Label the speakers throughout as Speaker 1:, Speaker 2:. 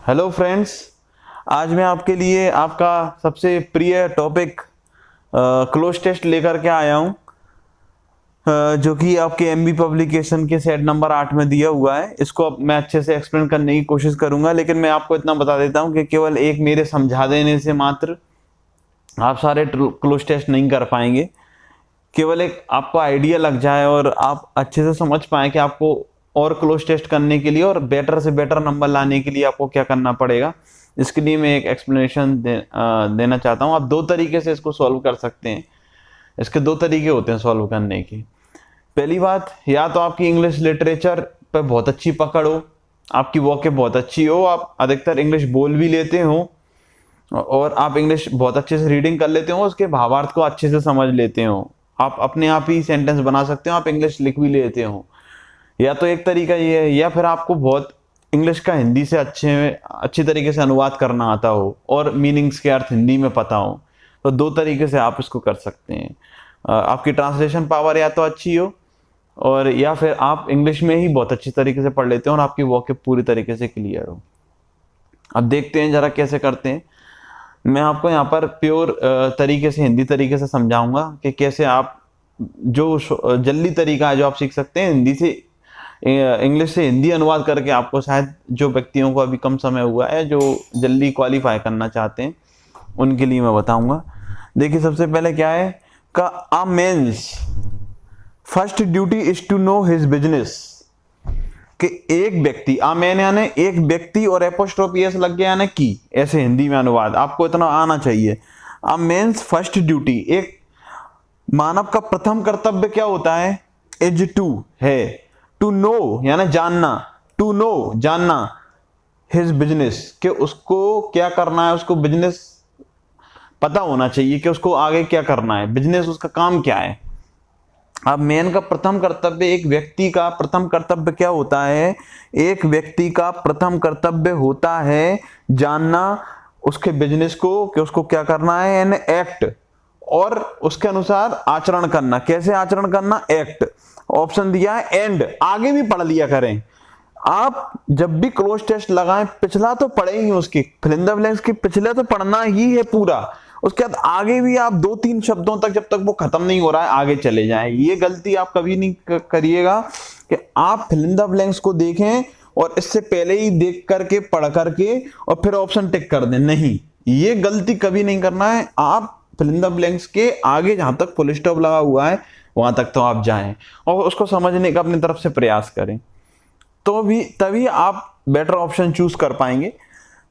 Speaker 1: Hello friends, आज मैं आपके लिए आपका सबसे प्रिय टॉपिक क्लोज टेस्ट लेकर के आया हूं, जो कि आपके एमबी पब्लिकेशन के सेट नंबर 8 में दिया हुआ है। इसको अब मैं अच्छे से एक्सप्लेन करने की कोशिश करूंगा, लेकिन मैं आपको इतना बता देता हूं कि केवल एक मेरे समझा देने से मात्र आप सारे क्लोज टेस्ट नहीं कर पाएंगे। केवल एक आपको आइडिया लग जाए और आप अच्छे से समझ पाए कि आपको और क्लोज टेस्ट करने के लिए और बेटर से बेटर नंबर लाने के लिए आपको क्या करना पड़ेगा, इसके लिए मैं एक एक्सप्लेनेशन देना चाहता हूं। आप दो तरीके से इसको सॉल्व कर सकते हैं। इसके दो तरीके होते हैं सॉल्व करने के। पहली बात, या तो आपकी इंग्लिश लिटरेचर पे बहुत अच्छी पकड़ हो, आपकी वोकैब बहुत अच्छी हो, आप अधिकतर इंग्लिश बोल भी लेते हो और आप इंग्लिश बहुत अच्छे से रीडिंग कर लेते हो, उसके भावार्थ को अच्छे से समझ लेते हो, आप अपने आप ही सेंटेंस बना सकते हो, आप इंग्लिश लिख भी लेते हो। या तो एक तरीका ये है, या फिर आपको बहुत इंग्लिश का हिंदी से अच्छी तरीके से अनुवाद करना आता हो और मीनिंग्स के अर्थ हिंदी में पता हो। तो दो तरीके से आप इसको कर सकते हैं। आपकी ट्रांसलेशन पावर या तो अच्छी हो, और या फिर आप इंग्लिश में ही बहुत अच्छी तरीके से पढ़ लेते हो और आपकी वोकैब पूरी तरीके से क्लियर हो। अब देखते हैं जरा कैसे करते हैं। मैं आपको यहाँ पर प्योर तरीके से हिंदी तरीके से समझाऊंगा कि कैसे आप जो जल्दी तरीका है जो आप सीख सकते हैं हिंदी से इंग्लिश से हिंदी अनुवाद करके। आपको शायद जो व्यक्तियों को अभी कम समय हुआ है, जो जल्दी क्वालिफाई करना चाहते हैं, उनके लिए मैं बताऊंगा। देखिए, सबसे पहले क्या है का a man's first duty is to know his business. कि एक व्यक्ति, आ मैन यानी एक व्यक्ति और एपोस्ट्रोफी एस लग गया यानी की, ऐसे हिंदी में अनुवाद आपको इतना आना चाहिए। आ मेंस फर्स्ट ड्यूटी, एक मानव का प्रथम कर्तव्य क्या होता है, इज टू है, टू नो यानी जानना, टू नो जानना, हिज बिजनेस कि उसको क्या करना है, उसको बिजनेस पता होना चाहिए कि उसको आगे क्या करना है, बिजनेस उसका काम क्या है। अब मैन का प्रथम कर्तव्य, एक व्यक्ति का प्रथम कर्तव्य क्या होता है, एक व्यक्ति का प्रथम कर्तव्य होता है जानना उसके बिजनेस को कि उसको क्या करना है, एंड एक्ट, और उसके अनुसार आचरण करना। कैसे आचरण करना, एक्ट। ऑप्शन दिया है एंड, आगे भी पढ़ लिया करें। आप जब भी क्लोज टेस्ट लगाएं, पिछला तो पढ़े ही, उसकी फिल इन द ब्लैंक्स की पिछले तो पढ़ना ही है पूरा। उसके बाद आगे भी आप 2-3 शब्दों तक, जब तक वो खत्म नहीं हो रहा है, आगे चले जाएं। ये गलती आप कभी नहीं करिएगा कि आप फिल इन द ब्लैंक्स को देखें और इससे पहले ही देख करके पढ़ करके और फिर ऑप्शन टिक कर दें। नहीं, ये गलती कभी नहीं करना है। आप फिल इन द ब्लैंक्स के आगे जहां तक फुल स्टॉप लगा हुआ है वहां तक तो आप जाएं और उसको समझने का अपनी तरफ से प्रयास करें, तो भी तभी आप बेटर ऑप्शन चूज कर पाएंगे।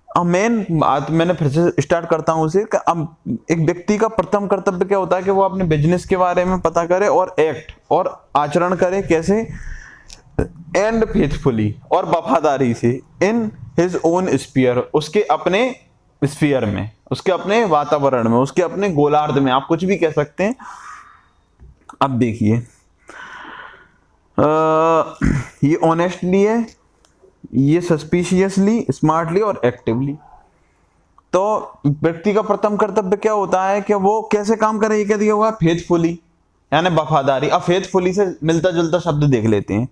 Speaker 1: अब मेन बात मैंने फिर से स्टार्ट करता हूं उसे। अब एक व्यक्ति का प्रथम कर्तव्य क्या होता है कि वो अपने बिजनेस के बारे में पता करे और एक्ट और आचरण करे। कैसे, एंड फेथफुली, और वफादारी से, इन हिज ओन स्फीयर, उसके अपने स्फीयर में, उसके अपने वातावरण में, उसके अपने गोलार्ध में, आप कुछ भी कह सकते हैं। अब देखिए, ये ऑनेस्टली है, ये सस्पिशियसली, स्मार्टली और एक्टिवली। तो व्यक्ति का प्रथम कर्तव्य क्या होता है कि वो कैसे काम करे, ये क्या दिया हुआ है, फेथफुली यानी वफादारी। अब फेथफुली से मिलता जुलता शब्द देख लेते हैं।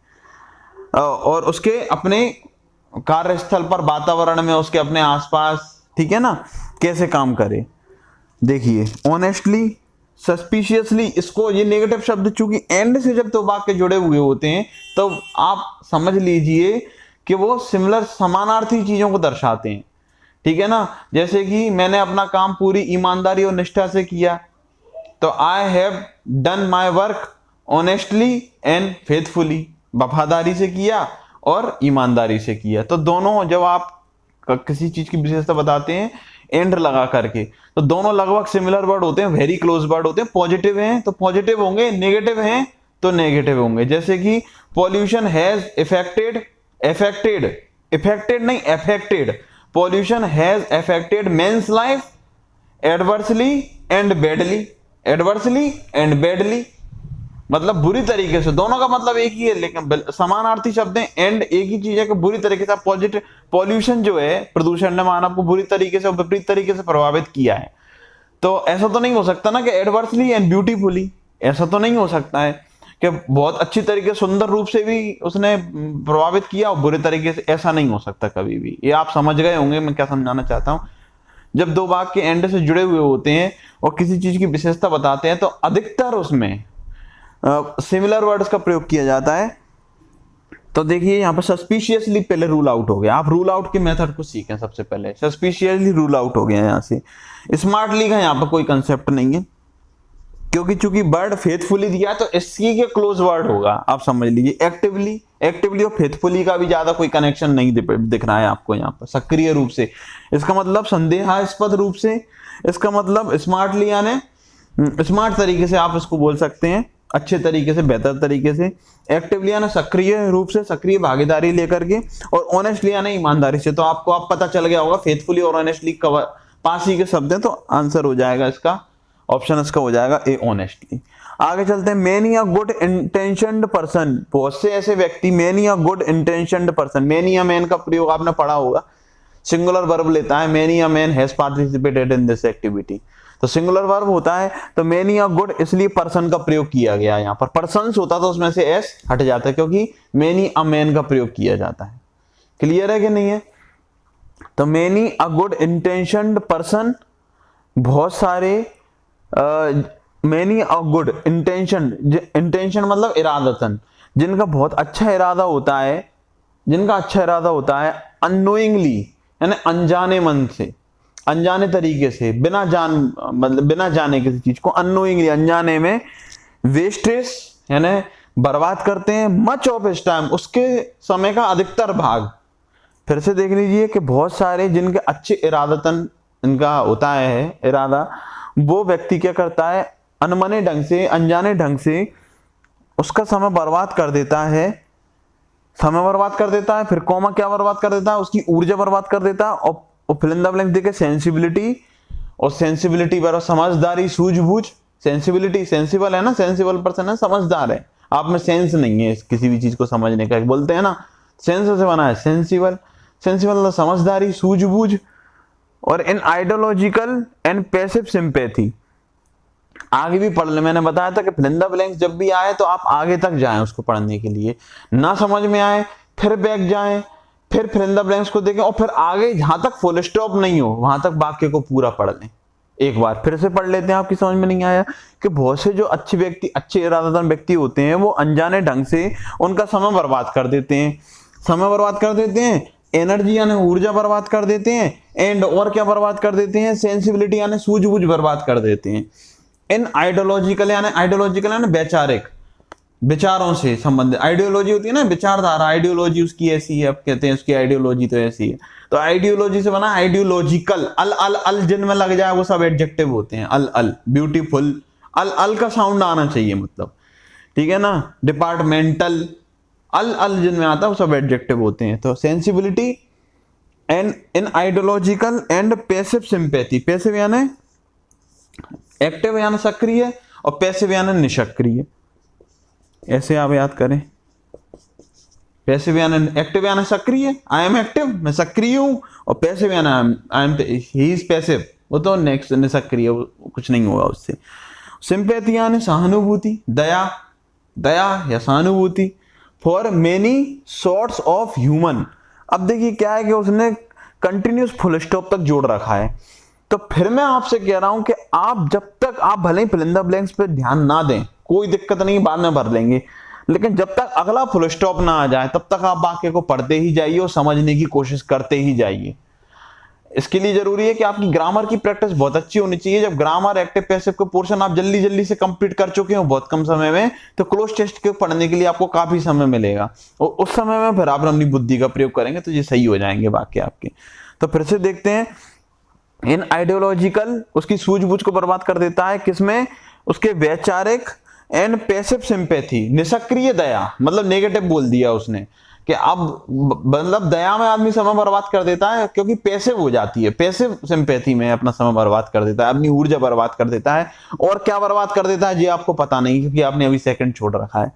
Speaker 1: और उसके अपने कार्यस्थल पर, वातावरण में, उसके अपने आसपास, ठीक है ना, कैसे काम करे। देखिए, ऑनेस्टली, सस्पिशियसली, इसको ये नेगेटिव शब्द चूंकि एंड से जब तो वाक्य जुड़े हुए होते हैं तो आप समझ लीजिए कि वो सिमिलर, समानार्थी चीजों को दर्शाते हैं, ठीक है ना। जैसे कि मैंने अपना काम पूरी ईमानदारी और निष्ठा से किया, तो I have done my work honestly and faithfully, वफादारी से किया और ईमानदारी से किया। तो दोनों, जब आप किसी चीज की विशेषता बताते हैं एंड लगा करके, तो दोनों लगभग सिमिलर वर्ड होते हैं, वेरी क्लोज वर्ड होते हैं। पॉजिटिव हैं तो पॉजिटिव होंगे, नेगेटिव हैं तो नेगेटिव होंगे। जैसे कि पॉल्यूशन हैज इफेक्टेड, इफेक्टेड नहीं, affected, pollution has affected men's life adversely and badly, adversely and badly, मतलब बुरी तरीके से। दोनों का मतलब एक ही है, लेकिन समानार्थी शब्द हैं। एंड एक ही चीज है कि बुरी तरीके से। पॉजिटिव, पॉल्यूशन जो है, प्रदूषण ने मानव को बुरी तरीके से और विपरीत तरीके से प्रभावित किया है। तो ऐसा तो नहीं हो सकता ना कि एडवर्सली एंड ब्यूटीफुली, ऐसा तो नहीं हो सकता है, कि बहुत अच्छी तरीके सुंदर रूप से भी उसने प्रभावित किया और बुरे तरीके से, ऐसा नहीं हो सकता कभी भी। ये आप समझ गए होंगे मैं क्या समझाना चाहता हूं। जब दो वाक्य एंड से जुड़े हुए होते हैं और किसी चीज की विशेषता बताते हैं तो अधिकतर उसमें सिमिलर वर्ड्स का प्रयोग किया जाता है। तो देखिए यहाँ पर सस्पिशियसली पहले रूल आउट हो गया। आप रूल आउट के मेथड को सीखें सबसे पहले। सस्पिशियसली रूल आउट हो गया यहाँ से। स्मार्टली का यहाँ पर कोई कंसेप्ट नहीं है, क्योंकि चूंकि वर्ड फेथफुली दिया तो इसी के क्लोज वर्ड होगा, आप समझ लीजिए। एक्टिवली, एक्टिवली और फेथफुली का भी ज्यादा कोई कनेक्शन नहीं दिख रहा है आपको यहाँ पर। सक्रिय रूप से, इसका मतलब संदेहास्पद रूप से, इसका मतलब स्मार्टली यानी स्मार्ट तरीके से आप इसको बोल सकते हैं, अच्छे तरीके से, बेहतर तरीके से। एक्टिवली यानी सक्रिय रूप से, सक्रिय भागीदारी लेकर के, और ऑनेस्टली यानी ईमानदारी से। तो आपको आप पता चल गया होगा फेथफुली और ऑनेस्टली पास ही के शब्द हैं, तो आंसर हो जाएगा इसका, ऑप्शन इसका हो जाएगा ए, ऑनेस्टली। आगे चलते हैं। Many a good intentioned person, बहुत से ऐसे व्यक्ति, many a good intentioned person, many a man का प्रयोग आपने पढ़ा होगा, सिंगुलर वर्ब लेता है। Many a man has participated in this activity, तो सिंगुलर वर्ब होता है। तो मैनी अ गुड, इसलिए पर्सन का प्रयोग किया गया यहाँ पर। पर्सन्स होता तो उसमें से एस हट जाता है, क्योंकि मैनी अ मैन का प्रयोग किया जाता है। क्लियर है कि नहीं है? तो many a good intentioned person, बहुत सारे, many a good intention, intention मतलब इरादतन, जिनका बहुत अच्छा इरादा होता है, जिनका अच्छा इरादा होता है, अननोइंगली यानी अनजाने मन से, अनजाने तरीके से, बिना जान मतलब बिना जाने किसी चीज को, अननोइंगली अनजाने में, वेस्टेज यानी बर्बाद करते हैं, मच ऑफ हिज टाइम उसके समय का अधिकतर भाग। फिर से देख लीजिए कि बहुत सारे जिनके अच्छे इरादतन इनका होता है इरादा, वो व्यक्ति क्या करता है, अनमने ढंग से, अनजाने ढंग से उसका समय बर्बाद कर देता है, समय बर्बाद कर देता है। फिर कॉमा क्या बर्बाद कर देता है, उसकी ऊर्जा बर्बाद कर देता है। और फिल इन द ब्लैंक देखे, सेंसिबिलिटी, और सेंसिबिलिटी बराबर समझदारी, सूझबूझ। सेंसिबिलिटी, सेंसिबल है ना, सेंसिबल पर्सन है, समझदार है। आप में सेंस नहीं है किसी भी चीज को समझने का, बोलते हैं ना सेंस से बना है, सेंसिबल, सेंसिबल समझदारी, सूझबूझ। और इन आइडियोलॉजिकल एंड पैसिव सिंपैथी, आगे भी पढ़ ले, मैंने बताया था कि फिल इन द ब्लैंक्स जब भी आए तो आप आगे तक जाएं उसको पढ़ने के लिए, ना समझ में आए फिर बैक जाएं, फिर फिल इन द ब्लैंक्स को देखें, और फिर आगे जहां तक फुल स्टॉप नहीं हो वहां तक वाक्य को पूरा पढ़ लें। एक बार फिर से पढ़ लेते हैं, आपकी समझ में नहीं आया कि बहुत से जो अच्छे व्यक्ति, अच्छे इरादादार व्यक्ति होते हैं, वो अनजाने ढंग से उनका समय बर्बाद कर देते हैं, समय बर्बाद कर देते हैं, एनर्जी यानी ऊर्जा बर्बाद कर देते हैं, एंड और क्या बर्बाद कर देते हैं, सेंसिबिलिटी यानी सूझबूझ बर्बाद कर देते हैं। इन आइडियोलॉजिकल यानी वैचारिक, विचारों से संबंधित, आइडियोलॉजी होती है ना विचारधारा, आइडियोलॉजी उसकी ऐसी है, अब कहते हैं उसकी आइडियोलॉजी तो ऐसी है, तो आइडियोलॉजी से बना आइडियोलॉजिकल। अल अल अल जिनमें लग जाए वो सब एडजेक्टिव होते हैं। अल अल ब्यूटीफुल, अल अल का साउंड आना चाहिए, मतलब ठीक है ना। डिपार्टमेंटल, अल अल जिनमें आता है वो सब एडजेक्टिव होते हैं। तो sensibility and in ideological and passive sympathy, passive यानी एक्टिव यानी सक्रिय, और पैसिव यानी निष्क्रिय। ऐसे आप याद करें, पैसिव यानी एक्टिव यानी सक्रिय, आई एम एक्टिव, मैं सक्रिय हूं, और पैसिव यानी I am he is passive, वो तो नेक्स्ट निष्क्रिय, कुछ नहीं होगा उससे। सिंपैथी यानी सहानुभूति, दया, दया या सहानुभूति। For many sorts of human, अब देखिए क्या है कि उसने कंटिन्यूस फुल स्टॉप तक जोड़ रखा है, तो फिर मैं आपसे कह रहा हूं कि आप जब तक, आप भले ही फिल इन द ब्लैंक्स पे ध्यान ना दें, कोई दिक्कत नहीं, बाद में भर लेंगे, लेकिन जब तक अगला फुल स्टॉप ना आ जाए तब तक आप वाक्य को पढ़ते ही जाइए और समझने की कोशिश करते ही जाइए। इसके लिए जरूरी है कि आपकी ग्रामर की प्रैक्टिस बहुत अच्छी होनी चाहिए। जब ग्रामर, एक्टिव, पैसिव का पोर्शन आप जल्दी जल्दी से कंप्लीट कर चुके हो बहुत कम समय में, तो क्लोज टेस्ट के पढ़ने के लिए आपको काफी समय मिलेगा, और उस समय में फिर आप अपनी बुद्धि का प्रयोग करेंगे तो ये सही हो जाएंगे वाक्य आपके। तो फिर से देखते हैं, इन आइडियोलॉजिकल उसकी सूझबूझ को बर्बाद कर देता है, किसमें, उसके वैचारिक, एंड पैसिव सिंपैथी, निष्क्रिय दया, मतलब नेगेटिव बोल दिया उसने कि अब मतलब दया में आदमी समय बर्बाद कर देता है, क्योंकि पैसिव हो जाती है, पैसिव सिंपैथी में अपना समय बर्बाद कर देता है, अपनी ऊर्जा बर्बाद कर देता है, और क्या बर्बाद कर देता है ये आपको पता नहीं, क्योंकि आपने अभी सेकंड छोड़ रखा है,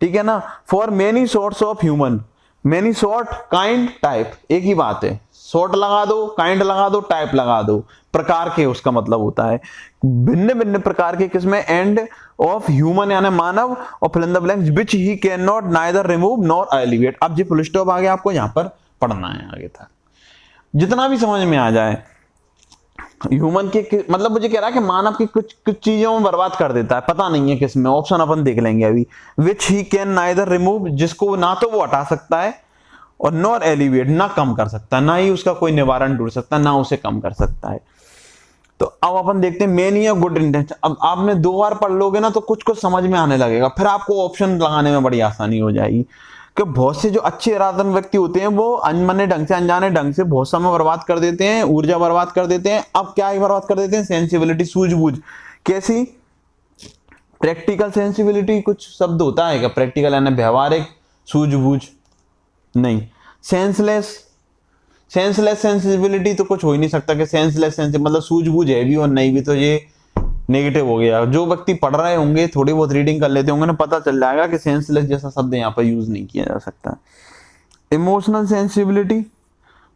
Speaker 1: ठीक है ना। For many sorts of human, many sort, kind, type, एक ही बात है, सॉर्ट लगा दो, काइंड लगा दो, टाइप लगा दो, प्रकार के उसका मतलब होता है भिन्न भिन्न प्रकार के, किसमें, एंड ऑफ ह्यूमन यानी मानव, और fill in the blanks which he can not neither remove nor elevate. अब जी फुल स्टॉप आ गया, आपको यहाँ पर पढ़ना है आगे तक जितना भी समझ में आ जाए। ह्यूमन के मतलब मुझे कह रहा है कि मानव की कुछ कुछ चीजों में बर्बाद कर देता है, पता नहीं है किसमें, ऑप्शन अपन देख लेंगे अभी। विच ही कैन नाइदर रिमूव, जिसको ना तो वो हटा सकता है और नॉर एलिवेट, ना कम कर सकता, ना ही उसका कोई निवारण ढूंढ सकता, ना उसे कम कर सकता है। तो अब अपन देखते हैं मेनी ऑफ गुड इंटेंशन। अब आपने 2 बार पढ़ लोगे ना तो कुछ कुछ समझ में आने लगेगा, फिर आपको ऑप्शन लगाने में बड़ी आसानी हो जाएगी। कि बहुत से जो अच्छे इरादतमंद व्यक्ति होते हैं वो अनमने ढंग से, अनजाने ढंग से बहुत समय बर्बाद कर देते हैं, ऊर्जा बर्बाद कर देते हैं। अब क्या बर्बाद कर देते हैं? सेंसिबिलिटी, सूझबूझ। कैसी? प्रैक्टिकल सेंसिबिलिटी कुछ शब्द होता है क्या? प्रैक्टिकल यानी व्यवहारिक, सूझबूझ नहीं। सेंसलेस, सेंसलेस सेंसिबिलिटी तो कुछ हो ही नहीं सकता कि सेंसलेस सेंस मतलब सूझबूझ है भी और नहीं भी, तो ये नेगेटिव हो गया। जो व्यक्ति पढ़ रहे होंगे, थोड़ी बहुत रीडिंग कर लेते होंगे ना, पता चल जाएगा कि सेंसलेस जैसा शब्द यहाँ पर यूज नहीं किया जा सकता। इमोशनल सेंसिबिलिटी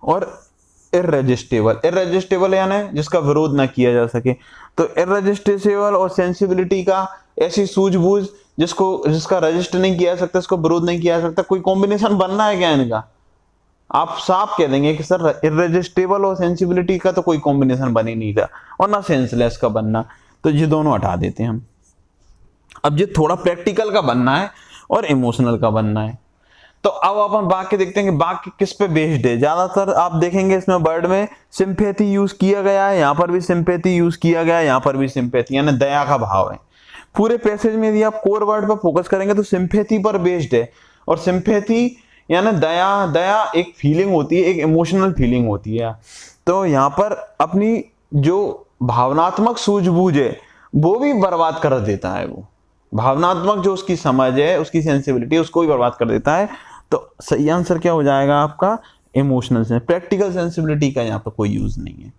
Speaker 1: और इररेजिस्टेबल। इररेजिस्टेबल यानी जिसका विरोध ना किया जा सके। तो इररेजिस्टेबल और सेंसिबिलिटी का ऐसी सूझबूझ जिसका रजिस्ट नहीं किया जा सकता, इसको विरोध नहीं किया जा सकता, कोई कॉम्बिनेशन बनना है क्या इनका? आप साफ कह देंगे कि सर इररेजिस्टेबल और सेंसिबिलिटी का तो कोई कॉम्बिनेशन बन ही नहीं रहा, और ना सेंसलेस का बनना, तो ये दोनों हटा देते हैं हम। अब ये थोड़ा प्रैक्टिकल का बनना है और इमोशनल का बनना है। तो अब अपन वाक्य देखते हैं कि वाक्य किस पे बेस्ड है। ज्यादातर आप देखेंगे इसमें वर्ड में सिंपैथी यूज किया गया है, यहाँ पर भी सिंपैथी यूज किया गया है, यहाँ पर भी सिंपैथी यानी दया का भाव है। पूरे पैसेज में यदि आप कोर वर्ड पर फोकस करेंगे तो सिंपैथी पर बेस्ड है। और सिंपैथी यानी दया, दया एक फीलिंग होती है, एक इमोशनल फीलिंग होती है। तो यहाँ पर अपनी जो भावनात्मक सूझबूझ है वो भी बर्बाद कर देता है। वो भावनात्मक जो उसकी समझ है, उसकी सेंसिबिलिटी, उसको भी बर्बाद कर देता है। तो सही आंसर क्या हो जाएगा आपका? Emotional sense. प्रैक्टिकल सेंसिबिलिटी का यहाँ पर कोई यूज नहीं है।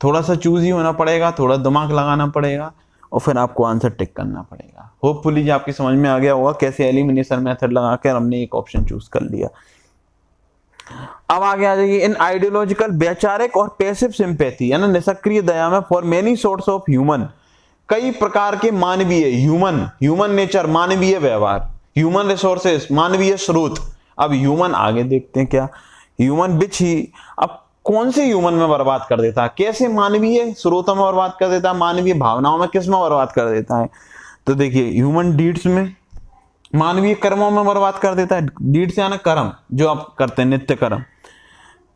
Speaker 1: थोड़ा सा चूज ही होना पड़ेगा, थोड़ा दिमाग लगाना पड़ेगा और फिर आपको आंसर टिक करना पड़ेगा। होपफुली आपकी समझ में आ गया होगा कैसे एलिमिनेशन मेथड लगाकर हमने एक ऑप्शन चूज कर लिया। अब आगे आ जाइए। इन आइडियोलॉजिकल वैचारिक और पैसिव सिंपैथी यानी निष्क्रिय दया में for many source of human, कई प्रकार के मानवीय, ह्यूमन नेचर मानवीय व्यवहार, ह्यूमन रिसोर्सेस मानवीय स्रोत। अब ह्यूमन आगे देखते हैं क्या ह्यूमन बिच ही, अब कौन से ह्यूमन में बर्बाद कर देता है, कैसे मानवीय स्रोतों में बर्बाद कर देता है, मानवीय भावनाओं में, किस में बर्बाद कर देता है? तो देखिए ह्यूमन डीड्स में, मानवीय कर्मों में बर्बाद कर देता है। डीड्स यानी कर्म जो आप करते हैं, नित्य कर्म।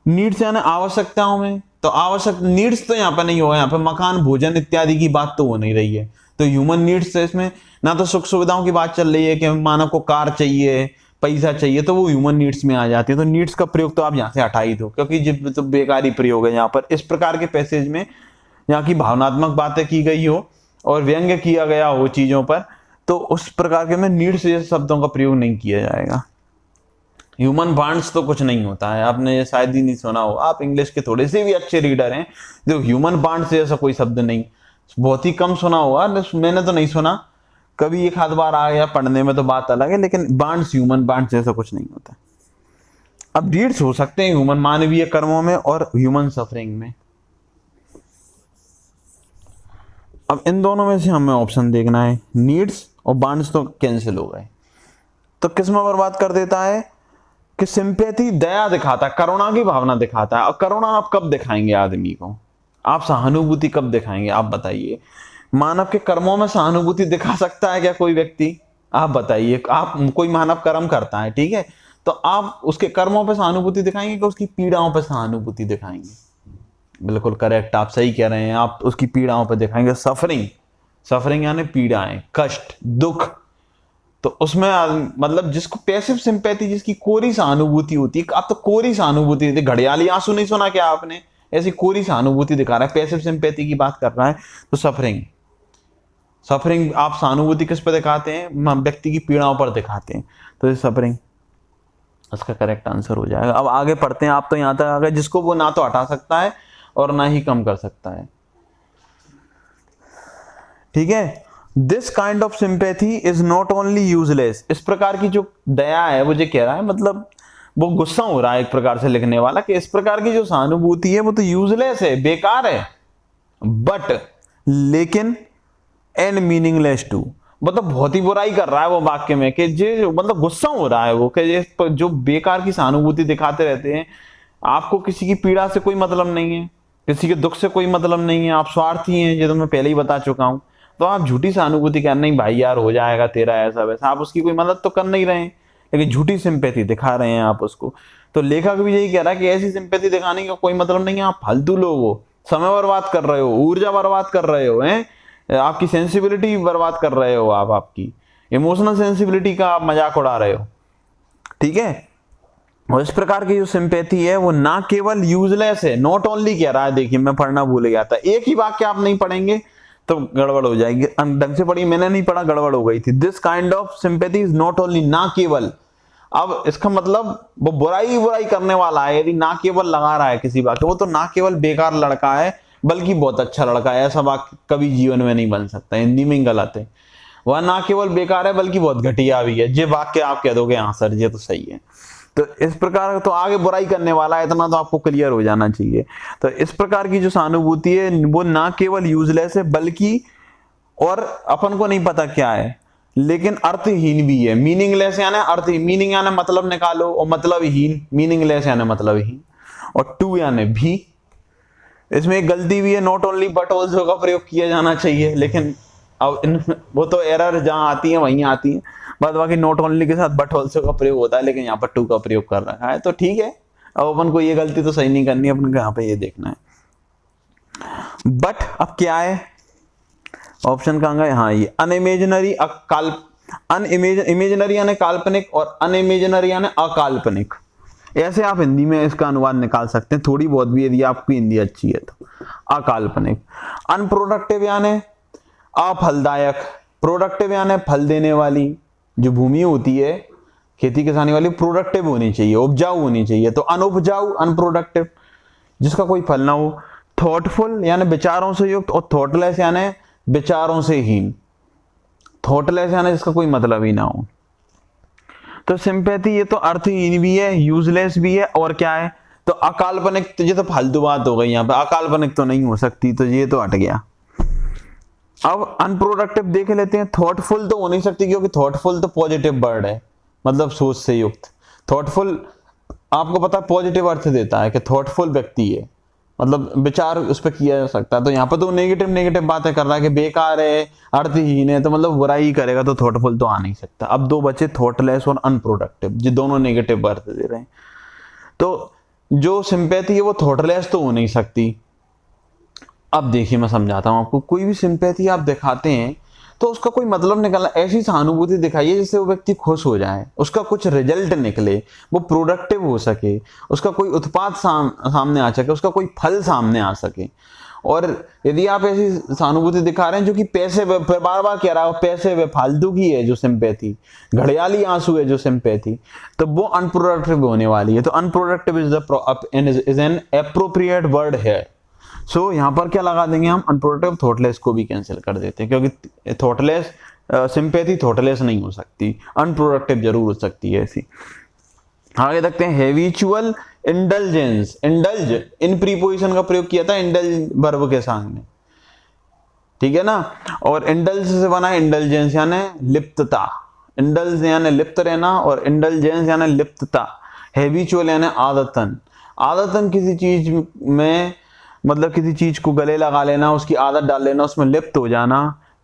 Speaker 1: नीड्स यानी आवश्यकताओं में, तो आवश्यक नीड्स तो यहाँ पे नहीं होगा, यहाँ पे मकान, भोजन इत्यादि की बात तो हो नहीं रही है। तो ह्यूमन नीड्स से इसमें ना तो सुख सुविधाओं की बात चल रही है कि मानव को कार चाहिए, पैसा चाहिए, तो वो ह्यूमन नीड्स में आ जाती है। तो नीड्स का प्रयोग तो आप यहाँ से हटा ही दो, क्योंकि जब तो बेकारी प्रयोग है यहाँ पर। इस प्रकार के पैसेज में यहाँ की भावनात्मक बातें की गई हो और व्यंग्य किया गया हो चीजों पर, तो उस प्रकार के में नीड्स जैसे शब्दों का प्रयोग नहीं किया जाएगा। ह्यूमन वांट्स तो कुछ नहीं होता है, आपने ये शायद ही नहीं सुना हो, आप इंग्लिश के थोड़े से भी अच्छे रीडर हैं, जो ह्यूमन वांट्स जैसा कोई शब्द नहीं, बहुत ही कम सुना होगा, मैंने तो नहीं सुना, कभी एक आध बार आ गया पढ़ने में तो बात अलग है, लेकिन वांट्स, ह्यूमन वांट्स जैसा कुछ नहीं होता। अब डीड्स हो सकते हैं ह्यूमन मानवीय कर्मों में और ह्यूमन सफरिंग में। अब इन दोनों में से हमें ऑप्शन देखना है। नीड्स और वांट्स तो कैंसिल हो गए, तो किस में बर्बाद कर देता है कि सिंपैथी दया दिखाता है, करुणा की भावना दिखाता है। और करुणा आप कब दिखाएंगे आदमी को? आप सहानुभूति कब दिखाएंगे? आप बताइए। मानव के कर्मों में सहानुभूति दिखा सकता है क्या कोई व्यक्ति? आप बताइए। आप कोई मानव कर्म करता है, ठीक है, तो आप उसके कर्मों पर सहानुभूति दिखाएंगे कि उसकी पीड़ाओं पर सहानुभूति दिखाएंगे? बिल्कुल करेक्ट, आप सही कह रहे हैं, आप उसकी पीड़ाओं पर दिखाएंगे। सफरिंग, सफरिंग यानी पीड़ाएं, कष्ट, दुख, तो उसमें मतलब जिसको पैसिव सिंपैथी, जिसकी कोरी सहानुभूति होती है, आप तो कोरी सहानुभूति, घड़ियाली आंसू नहीं सुना क्या आपने? ऐसी कोरी सहानुभूति दिखा रहा है, पैसिव सिंपैथी की बात कर रहा है। तो सफरिंग, सफरिंग आप सहानुभूति किस पर दिखाते हैं? व्यक्ति की पीड़ाओं पर दिखाते हैं, तो ये सफरिंग इसका करेक्ट आंसर हो जाएगा। अब आगे पढ़ते हैं। आप तो यहां तक आ गए जिसको वो ना तो हटा सकता है और ना ही कम कर सकता है, ठीक है। This kind of sympathy is not only useless, इस प्रकार की जो दया है वो जो कह रहा है, मतलब वो गुस्सा हो रहा है एक प्रकार से लिखने वाला कि इस प्रकार की जो सहानुभूति है वो तो यूजलेस है, बेकार है, बट लेकिन एंड मीनिंगलेस टू, मतलब बहुत ही बुराई कर रहा है वो वाक्य में, कि जे मतलब गुस्सा हो रहा है वो, कि ये जो बेकार की सहानुभूति दिखाते रहते हैं। आपको किसी की पीड़ा से कोई मतलब नहीं है, किसी के दुख से कोई मतलब नहीं है, आप स्वार्थी हैं, ये तो मैं पहले ही बता चुका हूं। तो आप झूठी सहानुभूति कर, नहीं भाई यार हो जाएगा तेरा ऐसा वैसा, आप उसकी कोई मदद तो कर नहीं रहे हैं, लेकिन झूठी सिंपैथी दिखा रहे हैं आप उसको। तो लेखक भी यही कह रहा है कि ऐसी सिंपैथी दिखाने का कोई मतलब नहीं है, आप फालतू लोग हो, समय बर्बाद कर रहे हो, ऊर्जा बर्बाद कर रहे हो, हैं आपकी सेंसिबिलिटी बर्बाद कर रहे हो, आप आपकी इमोशनल सेंसिबिलिटी का आप मजाक उड़ा रहे हो, ठीक है। और इस प्रकार की जो सिंपैथी है वो ना केवल यूजलेस है, नॉट ओनली कह रहा है, देखिए मैं पढ़ना भूल गया था, एक ही वाक्य आप नहीं पढ़ेंगे तो गड़बड़ हो जाएगी, ढंग से पढ़ी मैंने नहीं पढ़ा, गड़बड़ हो गई थी। This kind of sympathy is not only, ना केवल, अब इसका मतलब वो बुराई बुराई करने वाला है, यदि ना केवल लगा रहा है किसी बात, वो तो ना केवल बेकार लड़का है बल्कि बहुत अच्छा लड़का है, ऐसा वाक्य कभी जीवन में नहीं बन सकता, हिंदी में ही गलत है। वह ना केवल बेकार है बल्कि बहुत घटिया भी है, ये वाक्य आप कह दोगे हाँ सर ये तो सही है। तो इस प्रकार तो आगे बुराई करने वाला है, इतना तो आपको क्लियर हो जाना चाहिए। तो इस प्रकार की जो सहानुभूति है वो ना केवल यूजलेस है बल्कि, और अपन को नहीं पता क्या है, लेकिन अर्थहीन भी है। मीनिंगलेस यानी अर्थहीन, मीनिंग यानी मतलब निकालो, और मतलबहीन, मीनिंगलेस यानी मतलबहीन, और टू यानी भी। इसमें एक गलती भी है, नॉट ओनली बट ऑल्सो का प्रयोग किया जाना चाहिए, लेकिन अब वो तो एरर जहां आती है वहीं आती है, बाद बाकी नॉट ओनली के साथ बट ऑल्सो का प्रयोग होता है, लेकिन यहाँ पर टू का प्रयोग कर रखा है, तो ठीक है। अब अपन को ये गलती तो सही नहीं करनी, अपन को यहाँ पे ये देखना है। बट अब क्या है, ऑप्शन कहाँ गए, हाँ ये अनइमेजिनरी, इमेजिनरी यानी काल्पनिक, और अनइमेजिनरी यानी अकाल्पनिक, ऐसे आप हिंदी में इसका अनुवाद निकाल सकते हैं थोड़ी बहुत भी, यदि आपकी हिंदी अच्छी है तो। अकाल्पनिक। अनप्रोडक्टिव यानी अफलदायक, प्रोडक्टिव यानी फल देने वाली, जो भूमि होती है खेती किसानी वाली प्रोडक्टिव होनी चाहिए, उपजाऊ होनी चाहिए, तो अनउपजाऊ अनप्रोडक्टिव, जिसका कोई फल ना हो। थॉटफुल यानी विचारों से युक्त, और थॉटलेस यानी विचारों से हीन, थॉटलेस यानी जिसका कोई मतलब ही ना हो। तो सिंपैथी ये तो अर्थहीन भी है, यूजलेस भी है, और क्या है, तो अकाल्पनिक, तो ये तो फालतू बात हो गई, यहाँ पे अकाल्पनिक तो नहीं हो सकती, तो ये तो हट गया। अब अनप्रोडक्टिव देख लेते हैं। थॉटफुल तो हो नहीं सकती, क्योंकि थॉटफुल तो पॉजिटिव वर्ड है, मतलब सोच से युक्त। थॉटफुल आपको पता है पॉजिटिव अर्थ देता है, कि थॉटफुल व्यक्ति है, मतलब विचार उस पर किया जा सकता है। तो यहाँ पर तो नेगेटिव बातें कर रहा है, कि बेकार है, अर्थहीन है, तो मतलब बुराई ही करेगा, तो थॉटफुल तो आ नहीं सकता। अब दो बचे थॉटलेस और अनप्रोडक्टिव, जो दोनों नेगेटिव अर्थ दे रहे हैं। तो जो सिंपैथी है वो थॉटलेस तो हो नहीं सकती। अब देखिए मैं समझाता हूं आपको, कोई भी सिंपैथी आप दिखाते हैं तो उसका कोई मतलब निकलना, ऐसी सहानुभूति दिखाइए जिससे वो व्यक्ति खुश हो जाए, उसका कुछ रिजल्ट निकले, वो प्रोडक्टिव हो सके, उसका कोई उत्पाद सामने आ सके, उसका कोई फल सामने आ सके। और यदि आप ऐसी सहानुभूति दिखा रहे हैं जो कि पैसे, बार बार कह रहा है पैसे वे फालतू की है जो सिंपैथी, घड़ियाली आंसू है जो सिंपैथी, तो वो अनप्रोडक्टिव होने वाली है। तो unproductive is an appropriate word है। सो यहाँ पर क्या लगा देंगे हम, अनप्रोडक्टिव, थॉटलेस को भी कैंसिल कर देते हैं, क्योंकि थॉटलेस सिंपैथी थॉटलेस नहीं हो सकती, अनप्रोडक्टिव जरूर हो सकती है ऐसी। आगे देखते हैं habitual indulgence. Indulge in preposition का प्रयोग किया था इंडल्ज वर्ब के सामने, ठीक है ना। और इंडल्ज से बना इंडल्जेंस यानी लिप्तता, इंडल्ज यानी लिप्त रहना, और इंडल्जेंस यानी लिप्तता। हैबिचुअल यानी आदतन, आदतन किसी चीज में, मतलब किसी चीज को गले लगा लेना, उसकी आदत डाल लेना, उसमें लिप्त हो जाना।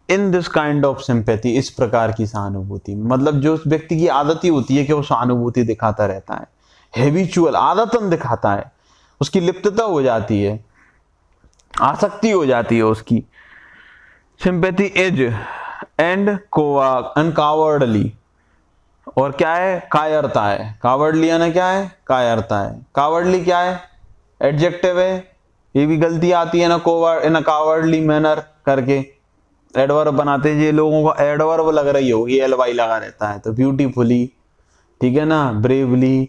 Speaker 1: In this kind of sympathy, इस प्रकार की सहानुभूति, मतलब जो उस व्यक्ति की आदत ही होती है कि वो सहानुभूति दिखाता रहता है, हैबिचुअल आदतन दिखाता है, उसकी लिप्तता हो जाती है, आसक्ति हो जाती है उसकी। सिंपैथी इज एंड कावर्डली, और क्या है, कायरता है। कावर्डली यानी क्या है, कायरता है। कावर्डली क्या है, एडजेक्टिव है, ये भी गलती आती है ना, इन कावर्डली मैनर करके एडवर्ब बनाते हैं, ये लोगों को एडवर्ब लग रही होगी, एलवाई लगा रहता है, तो ब्यूटीफुली, ठीक है ना, ब्रेवली,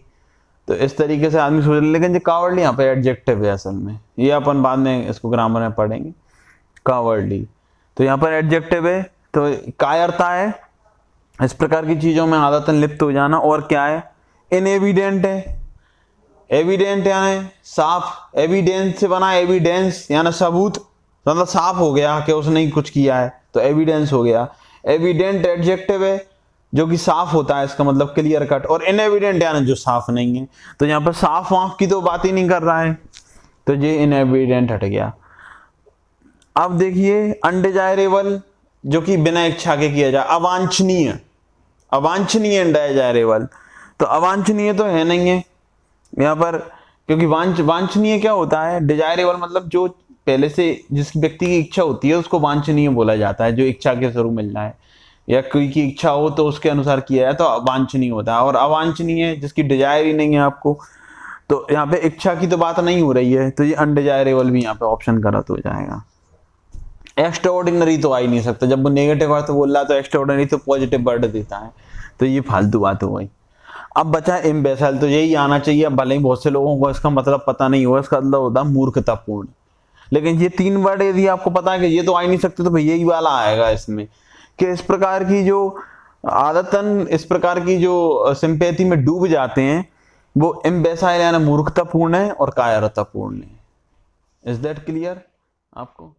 Speaker 1: तो इस तरीके से आदमी सोच, लेकिन ये कावर्डली यहाँ पे एडजेक्टिव है असल में, ये अपन बाद में इसको ग्रामर में पढ़ेंगे। कावर्डली तो यहाँ पर एडजेक्टिव है, तो कायरता है, इस प्रकार की चीजों में आदतन लिप्त हो जाना। और क्या है, इनएविडेंट है, एविडेंट यानी साफ, एविडेंस से बना एविडेंस यानी सबूत, मतलब साफ हो गया कि उसने कुछ किया है, तो एविडेंस हो गया। एविडेंट एडजेक्टिव है जो कि साफ होता है, इसका मतलब क्लियर कट, और इनएविडेंट यानी जो साफ नहीं है। तो यहाँ पर साफ वाफ की तो बात ही नहीं कर रहा है, तो ये इनएविडेंट हट गया। अब देखिए अनडिजायरेबल, जो कि बिना इच्छा के किया जाए, अवांछनीय, अवांछनीय अनडिजायरेबल, तो अवांछनीय तो है नहीं है यहाँ पर, क्योंकि वांछनीय क्या होता है, डिजायरेबल मतलब जो पहले से जिस व्यक्ति की इच्छा होती है उसको वांछनीय बोला जाता है, जो इच्छा के स्वरूप मिल रहा है या कोई की इच्छा हो तो उसके अनुसार किया जाए तो वांछनीय होता है। और अवांछनीय जिसकी डिजायर ही नहीं है आपको, तो यहाँ पे इच्छा की तो बात नहीं हो रही है, तो ये अनडिजायरेबल भी यहाँ पे ऑप्शन गलत हो जाएगा। एक्स्ट्राऑर्डिनरी तो आ ही नहीं सकता, जब वो नेगेटिव अर्थ बोल रहा है तो एक्स्ट्राऑर्डिनरी तो पॉजिटिव वर्ड देता है, तो ये फालतू बात हो गई। अब बचा इम्बेसिल, तो यही आना चाहिए। अब भले ही बहुत से लोगों को इसका मतलब पता नहीं होगा, इसका मतलब होता है मूर्खतापूर्ण। लेकिन ये तीन वर्ड यदि आपको पता है कि ये तो आ ही नहीं सकते, तो भैया यही वाला आएगा इसमें, कि इस प्रकार की जो आदतन इस प्रकार की जो सिंपैथी में डूब जाते हैं वो इम्बेसिल यानी मूर्खतापूर्ण है और कायरतापूर्ण है। इज दैट क्लियर आपको?